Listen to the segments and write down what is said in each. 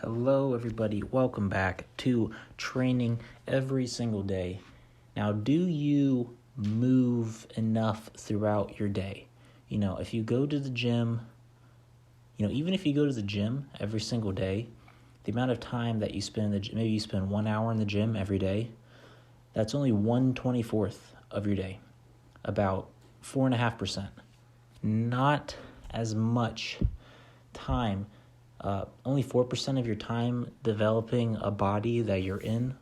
Hello, everybody. Welcome back to training every single day. Now, do you move enough throughout your day? If you go to the gym, even if you go to the gym every single day, the amount of time that you spend in the gym, maybe you spend 1 hour in the gym every day, that's only 1/24 of your day, about 4.5%. Not as much time. Only 4% of your time developing a body that you're in,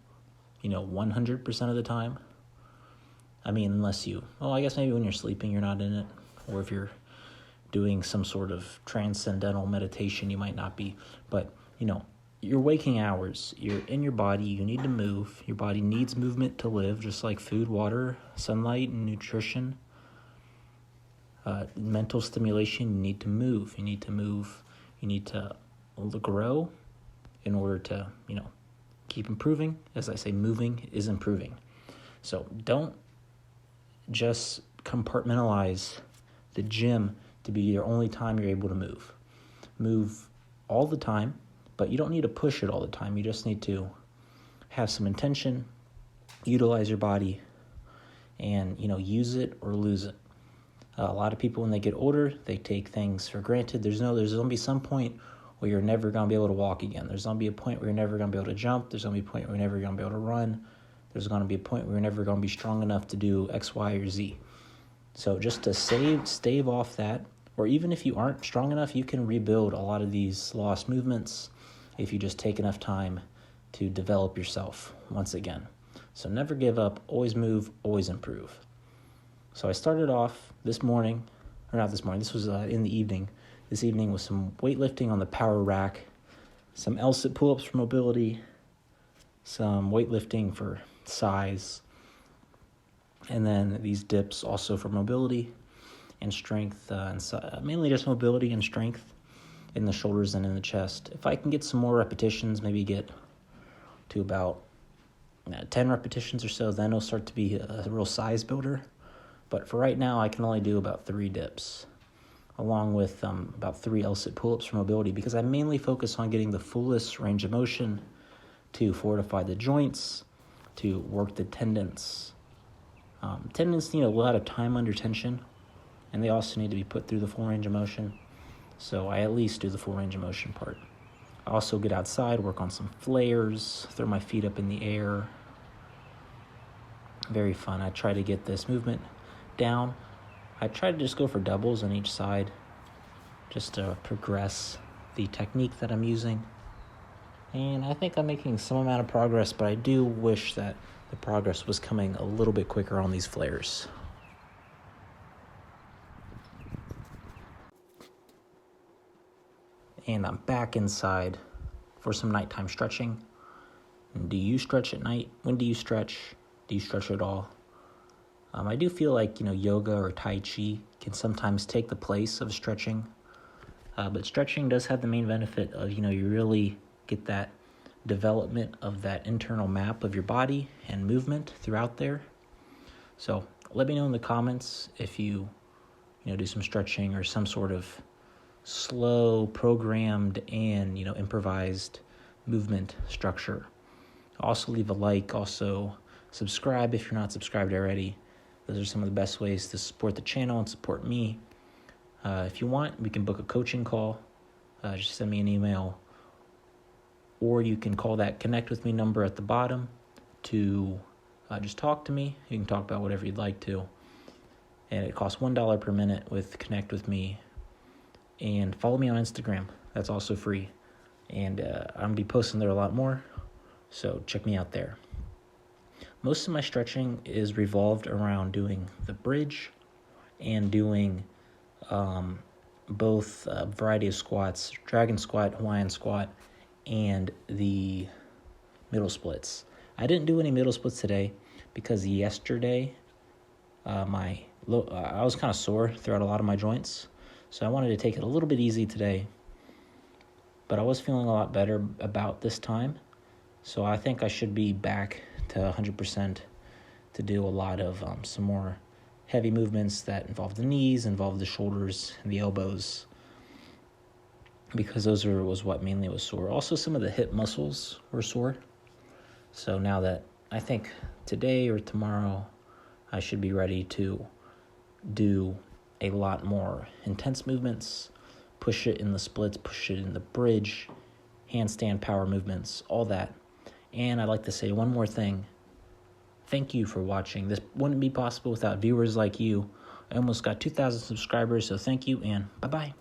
100% of the time. I mean, unless I guess maybe when you're sleeping, you're not in it. Or if you're doing some sort of transcendental meditation, you might not be. But, your waking hours, you're in your body, you need to move. Your body needs movement to live, just like food, water, sunlight, and nutrition. Mental stimulation, you need to move. You need to grow in order to, keep improving. As I say, moving is improving. So don't just compartmentalize the gym to be your only time you're able to move. Move all the time, but you don't need to push it all the time. You just need to have some intention, utilize your body, and, use it or lose it. A lot of people, when they get older, they take things for granted. There's going to be some point where you're never going to be able to walk again. There's going to be a point where you're never going to be able to jump. There's going to be a point where you're never going to be able to run. There's going to be a point where you're never going to be strong enough to do X, Y, or Z. So just to stave off that, or even if you aren't strong enough, you can rebuild a lot of these lost movements if you just take enough time to develop yourself once again. So never give up, always move, always improve. So I started off this was in the evening. This evening with some weightlifting on the power rack, some L-sit pull-ups for mobility, some weightlifting for size, and then these dips also for mobility and strength, mainly just mobility and strength in the shoulders and in the chest. If I can get some more repetitions, maybe get to about 10 repetitions or so, then it'll start to be a real size builder. But for right now, I can only do about 3 dips, along with about 3 L-sit pull-ups for mobility, because I mainly focus on getting the fullest range of motion to fortify the joints, to work the tendons. Tendons need a lot of time under tension, and they also need to be put through the full range of motion. So I at least do the full range of motion part. I also get outside, work on some flares, throw my feet up in the air. Very fun. I try to get this movement down. I try to just go for doubles on each side, just to progress the technique that I'm using. And I think I'm making some amount of progress, but I do wish that the progress was coming a little bit quicker on these flares. And I'm back inside for some nighttime stretching. Do you stretch at night? When do you stretch? Do you stretch at all? I do feel like, yoga or Tai Chi can sometimes take the place of stretching. But stretching does have the main benefit of, you really get that development of that internal map of your body and movement throughout there. So let me know in the comments if you, do some stretching or some sort of slow, programmed, and, improvised movement structure. Also leave a like, also subscribe if you're not subscribed already. Those are some of the best ways to support the channel and support me. If you want, we can book a coaching call. Just send me an email. Or you can call that Connect With Me number at the bottom to just talk to me. You can talk about whatever you'd like to. And it costs $1 per minute with Connect With Me. And follow me on Instagram. That's also free. And I'm going to be posting there a lot more. So check me out there. Most of my stretching is revolved around doing the bridge and doing both a variety of squats, dragon squat, Hawaiian squat, and the middle splits. I didn't do any middle splits today because yesterday I was kind of sore throughout a lot of my joints. So I wanted to take it a little bit easy today. But I was feeling a lot better about this time. So I think I should be back to 100% to do a lot of some more heavy movements that involve the knees, involve the shoulders, and the elbows. because was what mainly was sore. Also, some of the hip muscles were sore. So now that I think today or tomorrow, I should be ready to do a lot more intense movements, push it in the splits, push it in the bridge, handstand power movements, all that. And I'd like to say one more thing. Thank you for watching. This wouldn't be possible without viewers like you. I almost got 2,000 subscribers, so thank you and bye-bye.